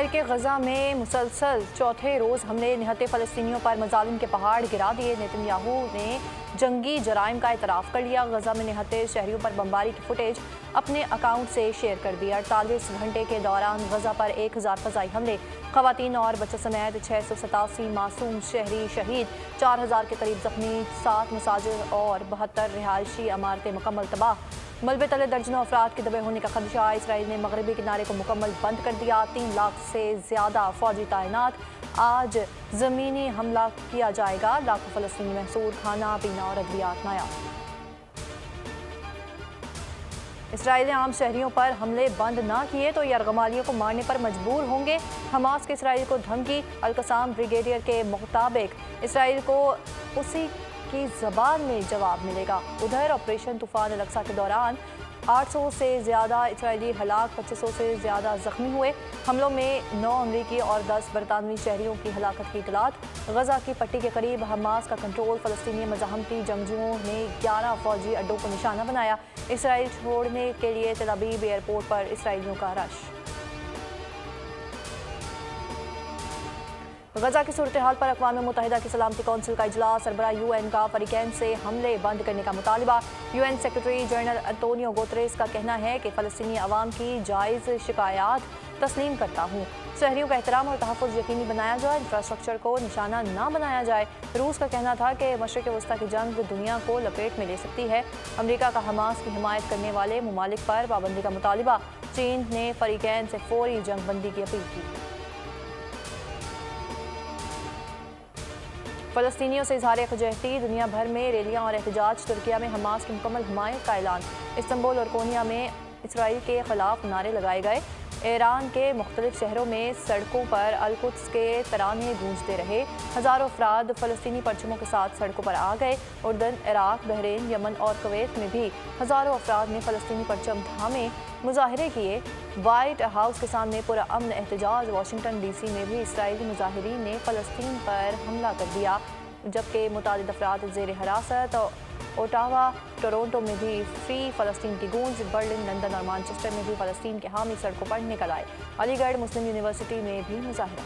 Israel के गजा में मुसलसल चौथे रोज़ हमले निहत्ते फ़लस्तीनियों पर मजालिम के पहाड़ गिरा दिए। नेतन्याहू ने जंगी जराइम का इतराफ़ कर लिया। गजा में निहत्ते शहरियों पर बमबारी की फुटेज अपने अकाउंट से शेयर कर दी। 48 घंटे के दौरान गजा पर 1000 फ़ज़ाई हमले, ख़वातीन और बच्चों समेत 687 मासूम शहरी शहीद, 4000 के करीब जख्मी, 7 मसाजिद और 72 रिहायशी इमारतें मुकम्मल तबाह। मलबे तले दर्जनों अफराद के दबे होने का खदशा। इसराइल ने मगरबी किनारे को मुकम्मल बंद कर दिया। 3 लाख से ज़्यादा फौजी तैनात। आज ज़मीनी हमला किया जाएगा। लाखों फ़लस्तीनी महसूर, खाना पीना और अद्वियात नायाब। इसराइल ने आम शहरियों पर हमले बंद ना किए तो यरगमालियों को मारने पर मजबूर होंगे। हमास के इसराइल को धमकी। अल-कसाम ब्रिगेडियर के मुताबिक इसराइल को उसी की ज़बान में जवाब मिलेगा। उधर ऑपरेशन तूफ़ान अल-अक्सा के दौरान 800 से ज़्यादा इसराइली हलाक, 2500 से ज़्यादा ज़ख्मी हुए। हमलों में 9 अमरीकी और 10 बरतानवी शहरियों की हलाकत की इतलात। गजा की पट्टी के करीब हमास का कंट्रोल। फ़लस्तीनी मज़ाहमती जंगजुओं ने 11 फौजी अड्डों को निशाना बनाया। इसराइल छोड़ने के लिए तेल अवीव एयरपोर्ट पर इसराइलियों का रश। गजा की सूरत हाल पर अक़वाम मुत्तहिदा की सलामती कौंसिल का इजलास। सरबराह UN का फ़रीक़ैन से हमले बंद करने का मुतालिबा। UN secretary general Antonio Guterres का कहना है कि फ़लस्तीनी अवाम की जायज़ शिकायत तस्लीम करता हूँ। शहरियों का एहतराम और तहफ़्फ़ुज़ यकीनी बनाया जाए, इंफ्रास्ट्रक्चर को निशाना ना बनाया जाए। रूस का कहना था कि मशरिक़ वस्ता की जंग दुनिया को लपेट में ले सकती है। अमरीका का हमास की हिमायत करने वाले ममालिक पर पाबंदी का मुतालिबा। चीन ने फ़रीक़ैन से फ़ौरी जंग बंदी की अपील की। फ़लस्तीनियों से इज़हार यकजहती। दुनिया भर में रैलियाँ और एहतजाज। तुर्किया में हमास की मुकम्मल हिमायत का ऐलान। इस्तांबुल और कोनिया में इसराइल के ख़िलाफ़ नारे लगाए गए। ईरान के मुख्तलिफ शहरों में सड़कों पर अल-कुद्स के तराने गूंजते रहे। हज़ारों अफराद फ़लस्तीनी परचमों के साथ सड़कों पर आ गए। उर्दन, इराक, बहरीन, यमन और कुवैत में भी हज़ारों अफराद ने फ़लस्तीनी परचम थामे मुजाहरे किए। वाइट हाउस के सामने पुरा अमन एहतजाज। वाशिंगटन DC में भी इसराइली मुजाहिरीन ने फ़लस्तीन पर हमला कर दिया, जबकि मुतादिद अफराद ज़ेर हिरासत। ओटावा, टोरंटो में भी फ्री फ़लस्तीन की गूंज। बर्लिन, लंदन और मैनचेस्टर में भी फ़लस्तीन के हामी सड़कों पर निकल आए। अलीगढ़ मुस्लिम यूनिवर्सिटी में भी मुजाहरा।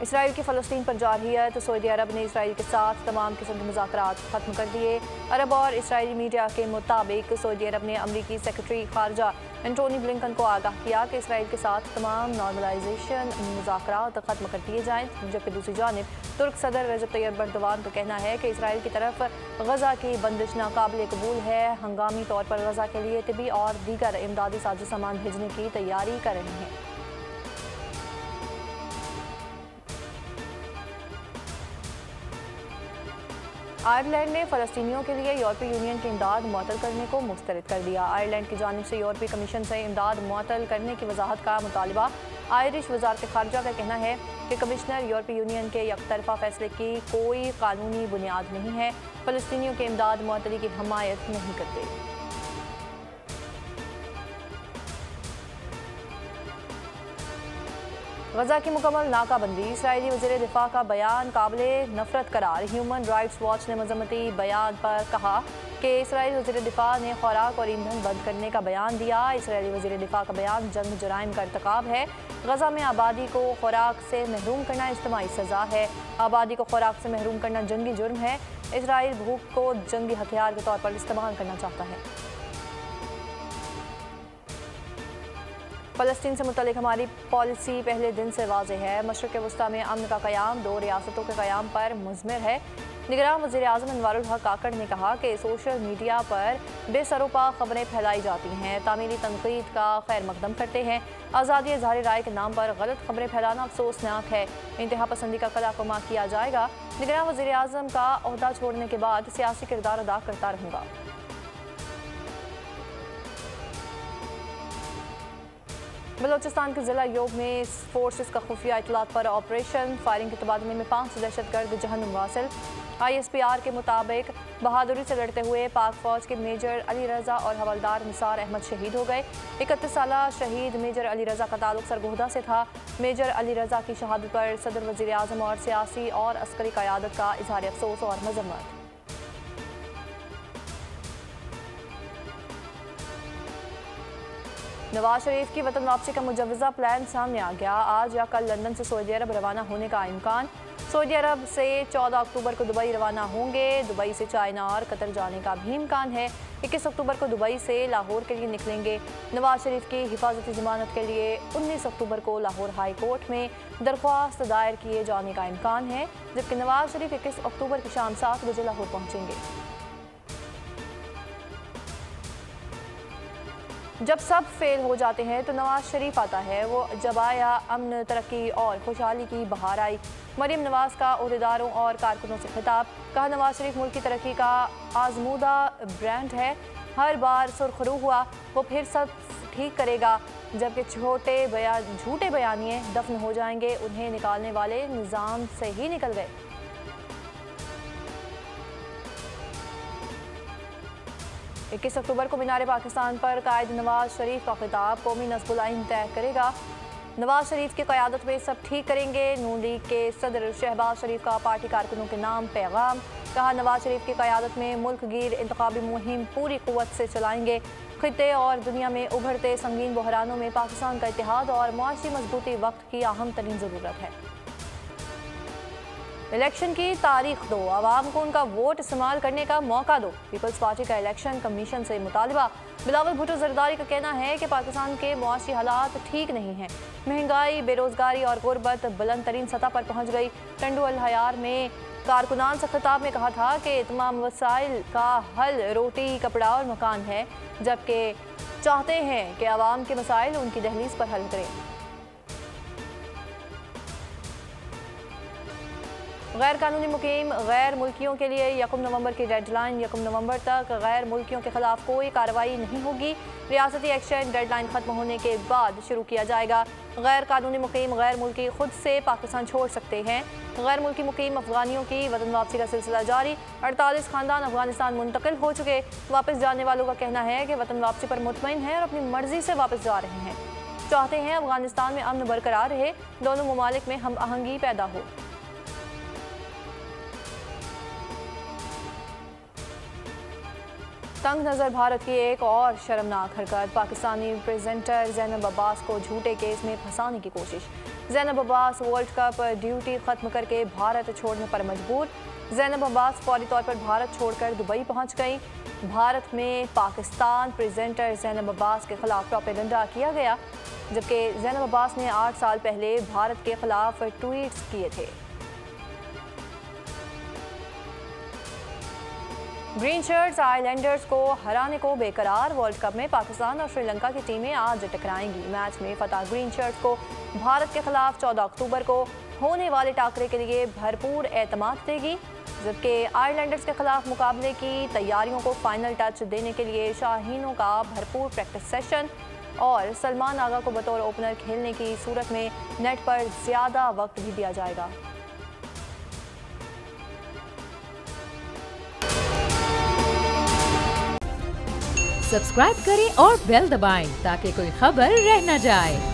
इसराइल की फ़लस्तीन पर जारहियत। सऊदी अरब ने इसराइल के साथ तमाम किस्म के मुज़ाकरात ख़त्म कर दिए। अरब और इसराइली मीडिया के मुताबिक सऊदी अरब ने अमरीकी सेक्रेटरी ख़ारजा एंटोनी ब्लिंकन को आगाह किया कि इसराइल के साथ तमाम नॉर्मलाइजेशन मुज़ाकरात ख़त्म कर दिए जाएँ। जबकि दूसरी जानिब तुर्क सदर रजब तैयब एर्दोगान का कहना है कि इसराइल की तरफ गजा की बंदिश नाकाबिल कबूल है। हंगामी तौर पर गजा के लिए तिबी और दीगर इमदादी साजो सामान भेजने की तैयारी कर रहे हैं। आयरलैंड ने फ़लस्तीनियों के लिए यूरोपीय यूनियन की इमदाद मुअत्तल करने को मुस्तरद कर दिया। आयरलैंड की जानिब से यूरोपीय कमीशन से इमदाद मुअत्तल करने की वजाहत का मुतालिबा। आयरिश वज़ारत ख़ारजा का कहना है कि कमिश्नर यूरोपीय यूनियन के यकतरफा फैसले की कोई कानूनी बुनियाद नहीं है। फ़लस्तीनियों के इमदाद मुअत्तली की हमायत नहीं करते। गजा की मुकम्मल नाकाबंदी। इसराइली वज़ीर दिफ़ा का बयान काबिले नफ़रत करार। ह्यूमन राइट्स वॉच ने मज़म्मती बयान पर कहा कि इसराइली वज़ीर दिफ़ा ने खुराक और ईंधन बंद करने का बयान दिया। इसराइली वज़ीर दिफ़ा का बयान जंग जराइम का इर्तिकाब है। गजा में आबादी को खुराक से महरूम करना इज्तिमाई सज़ा है। आबादी को खुराक से महरूम करना जंगी जुर्म है। इसराइल भूख को जंगी हथियार के तौर पर इस्तेमाल करना चाहता है। फ़लस्तीन से मुतल्लिक़ हमारी पॉलिसी पहले दिन से वाज़ेह है। मशरिक़ वस्ता में अमन का क़याम 2 रियासतों के क़याम पर मुज़मिर है। निगरान वज़ीर आज़म अनवारुल हक काकड़ ने कहा कि सोशल मीडिया पर बेसरोपा खबरें फैलाई जाती हैं। तामीरी तनक़ीद का खैर मकदम करते हैं। आज़ादी इज़हार राय के नाम पर गलत खबरें फैलाना अफसोसनाक है। इंतहा पसंदी का कलाकुमा किया जाएगा। निगरान वज़ीर आज़म का ओहदा छोड़ने के बाद सियासी किरदार अदा करता रहूँगा। बलोचिस्तान के ज़िला योग में फोर्सेस का खुफिया इतलात पर ऑपरेशन। फायरिंग के तबादले में 5 दहशतगर्द जहन्नुम वासिल। ISPR के मुताबिक बहादुरी से लड़ते हुए पाक फौज के मेजर अली रज़ा और हवलदार निसार अहमद शहीद हो गए। 31 साला शहीद मेजर अली रज़ा का ताल्लुक सरगोधा से था। मेजर अली रज़ा की शहादत पर सदर वज़ीर आज़म और सियासी और अस्करी क़यादत का इज़हार अफसोस और मज़म्मत। नवाज शरीफ की वतन वापसी का मुजव्वज़ा प्लान सामने आ गया। आज या कल लंदन से सऊदी अरब रवाना होने का इम्कान। सऊदी अरब से 14 अक्टूबर को दुबई रवाना होंगे। दुबई से चाइना और कतर जाने का भी इम्कान है। 21 अक्टूबर को दुबई से लाहौर के लिए निकलेंगे। नवाज शरीफ की हिफाजती जमानत के लिए 19 अक्टूबर को लाहौर हाई कोर्ट में दरख्वास्त दायर किए जाने का इम्कान है, जबकि नवाज शरीफ 21 अक्टूबर की शाम 7 बजे लाहौर पहुँचेंगे। जब सब फेल हो जाते हैं तो नवाज शरीफ आता है। वो जब आया अमन, तरक्की और खुशहाली की बहार आई। मरीम नवाज का ओहदेदारों और कारकुनों से खिताब। कहा, नवाज शरीफ मुल्क की तरक्की का आजमूदा ब्रांड है। हर बार सुरखरू हुआ, वो फिर सब ठीक करेगा। जबकि झूठे बयानिए दफन हो जाएंगे। उन्हें निकालने वाले निज़ाम से ही निकल गए। इक्कीस अक्टूबर को मीनार पाकिस्तान पर कायद नवाज शरीफ का खिताब कौमी नस्बुल आइन तय करेगा। नवाज शरीफ की क़यादत में सब ठीक करेंगे। नून लीग के सदर शहबाज शरीफ का पार्टी कारकुनों के नाम पैगाम। कहा, नवाज शरीफ की क़यादत में मुल्क गिर इंतखाबी मुहिम पूरी क़ुव्वत से चलाएंगे। खित्ते और दुनिया में उभरते संगीन बहरानों में पाकिस्तान का इत्तेहाद और मुआशी मजबूती वक्त की अहम तरीन ज़रूरत है। इलेक्शन की तारीख दो, आवाम को उनका वोट इस्तेमाल करने का मौका दो। पीपल्स पार्टी का इलेक्शन कमीशन से मुतालबा। बिलावल भुट्टो जरदारी का कहना है कि पाकिस्तान के मुआशी हालात ठीक नहीं हैं। महंगाई, बेरोजगारी और गुर्बत बुलंद तरीन सतह पर पहुँच गई। टंडू अल हयार में कारकुनान से खिताब में कहा था कि तमाम वसाइल का हल रोटी, कपड़ा और मकान है, जबकि चाहते हैं कि आवाम के मसाइल उनकी दहलीज पर हल करें। गैर कानूनी मुकीम गैर मुल्कियों के लिए 1 नवंबर की डेडलाइन। 1 नवंबर तक गैर मुल्कियों के खिलाफ कोई कार्रवाई नहीं होगी। रियासती एक्शन डेडलाइन खत्म होने के बाद शुरू किया जाएगा। गैर कानूनी मुकीम गैर मुल्की खुद से पाकिस्तान छोड़ सकते हैं। गैर मुल्की मुकीम अफगानियों की वतन वापसी का सिलसिला जारी। 48 खानदान अफगानिस्तान मुंतकिल हो चुके। वापस जाने वालों का कहना है कि वतन वापसी पर मुतमईन है और अपनी मर्जी से वापस जा रहे हैं। चाहते हैं अफगानिस्तान में अमन बरकरार रहे, दोनों ममालिक में हम आहंगी पैदा हो। तंग नज़र भारत की एक और शर्मनाक हरकत। पाकिस्तानी प्रेजेंटर ज़ैनब अब्बास को झूठे केस में फंसाने की कोशिश। Zainab Abbas world cup duty ख़त्म करके भारत छोड़ने पर मजबूर। ज़ैनब अब्बास फौरी तौर पर भारत छोड़कर दुबई पहुंच गई। भारत में पाकिस्तान प्रेजेंटर ज़ैनब अब्बास के खिलाफ प्रोपेगेंडा किया गया, जबकि ज़ैनब अब्बास ने 8 साल पहले भारत के खिलाफ ट्वीट्स किए थे। ग्रीन शर्ट्स आइलैंडर्स को हराने को बेकरार। वर्ल्ड कप में पाकिस्तान और श्रीलंका की टीमें आज टकराएंगी। मैच में फतह ग्रीन शर्ट्स को भारत के खिलाफ 14 अक्टूबर को होने वाले टाकरे के लिए भरपूर एतमाद देगी, जबकि आइलैंडर्स के खिलाफ मुकाबले की तैयारियों को फाइनल टच देने के लिए शाहीनों का भरपूर प्रैक्टिस सेशन और सलमान आगा को बतौर ओपनर खेलने की सूरत में नेट पर ज़्यादा वक्त भी दिया जाएगा। सब्सक्राइब करें और बेल दबाएं ताकि कोई खबर रह न जाए।